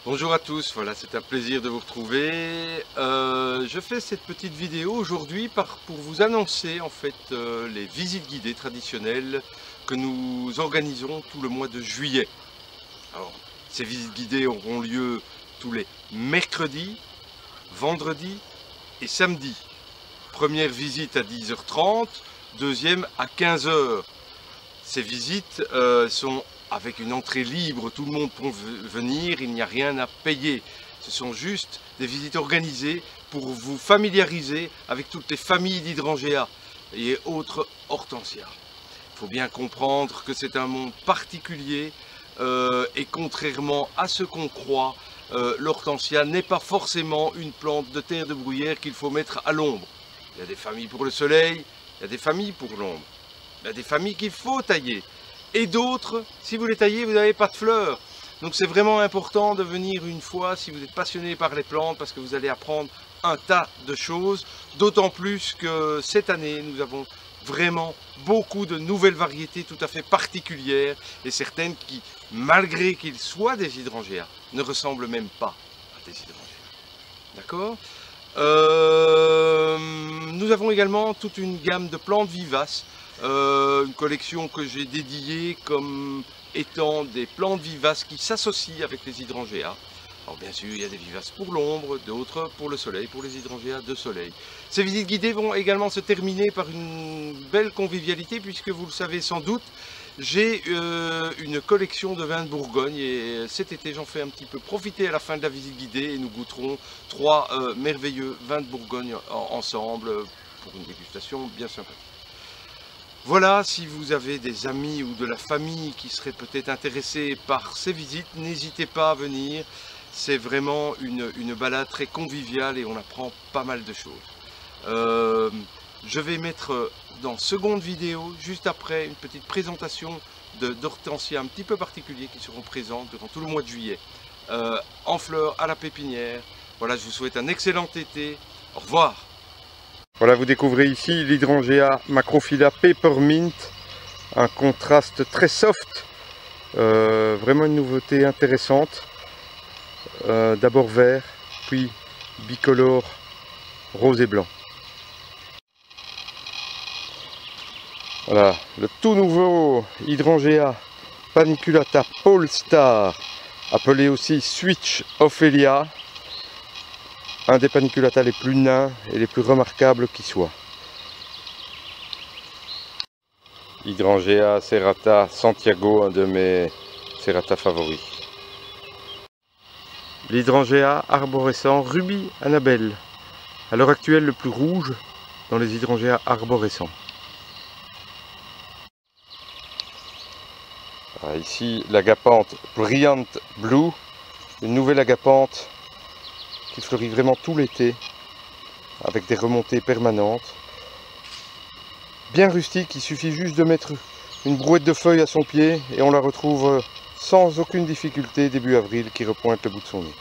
Bonjour à tous, voilà, c'est un plaisir de vous retrouver. Je fais cette petite vidéo aujourd'hui pour vous annoncer en fait les visites guidées traditionnelles que nous organisons tout le mois de juillet. Alors, ces visites guidées auront lieu tous les mercredis, vendredis et samedis. Première visite à 10h30, deuxième à 15h. Ces visites sont avec une entrée libre, tout le monde peut venir, il n'y a rien à payer. Ce sont juste des visites organisées pour vous familiariser avec toutes les familles d'hydrangeas et autres hortensias. Il faut bien comprendre que c'est un monde particulier et contrairement à ce qu'on croit, l'hortensia n'est pas forcément une plante de terre de bruyère qu'il faut mettre à l'ombre. Il y a des familles pour le soleil, il y a des familles pour l'ombre. Il y a des familles qu'il faut tailler. Et d'autres, si vous les taillez, vous n'avez pas de fleurs. Donc c'est vraiment important de venir une fois si vous êtes passionné par les plantes parce que vous allez apprendre un tas de choses. D'autant plus que cette année, nous avons vraiment beaucoup de nouvelles variétés tout à fait particulières et certaines qui, malgré qu'ils soient des hydrangeas, ne ressemblent même pas à des hydrangeas. D'accord ? Nous avons également toute une gamme de plantes vivaces. Une collection que j'ai dédiée comme étant des plantes vivaces qui s'associent avec les hydrangeas. Alors bien sûr, il y a des vivaces pour l'ombre, d'autres pour le soleil, pour les hydrangeas de soleil. Ces visites guidées vont également se terminer par une belle convivialité puisque vous le savez sans doute, j'ai une collection de vins de Bourgogne et cet été j'en fais un petit peu profiter à la fin de la visite guidée et nous goûterons 3 merveilleux vins de Bourgogne ensemble pour une dégustation bien sympathique. Voilà, si vous avez des amis ou de la famille qui seraient peut-être intéressés par ces visites, n'hésitez pas à venir. C'est vraiment une balade très conviviale et on apprend pas mal de choses. Je vais mettre dans seconde vidéo, juste après, une petite présentation d'hortensias un petit peu particuliers qui seront présentes durant tout le mois de juillet. En fleurs, à la pépinière. Voilà, je vous souhaite un excellent été. Au revoir. Voilà, vous découvrez ici l'hydrangea Macrophylla Peppermint, un contraste très soft, vraiment une nouveauté intéressante. D'abord vert, puis bicolore, rose et blanc. Voilà, le tout nouveau hydrangea Paniculata Polestar, appelé aussi Switch Ophelia. Un des paniculata les plus nains et les plus remarquables qui soient. Hydrangea Serrata Santiago, un de mes serrata favoris. L'hydrangea arborescent Ruby Annabelle, à l'heure actuelle le plus rouge dans les hydrangeas arborescents. Ici l'agapanthe Brilliant Blue, une nouvelle agapanthe qui fleurit vraiment tout l'été avec des remontées permanentes, bien rustique. Il suffit juste de mettre une brouette de feuilles à son pied et on la retrouve sans aucune difficulté début avril qui repointe le bout de son nez.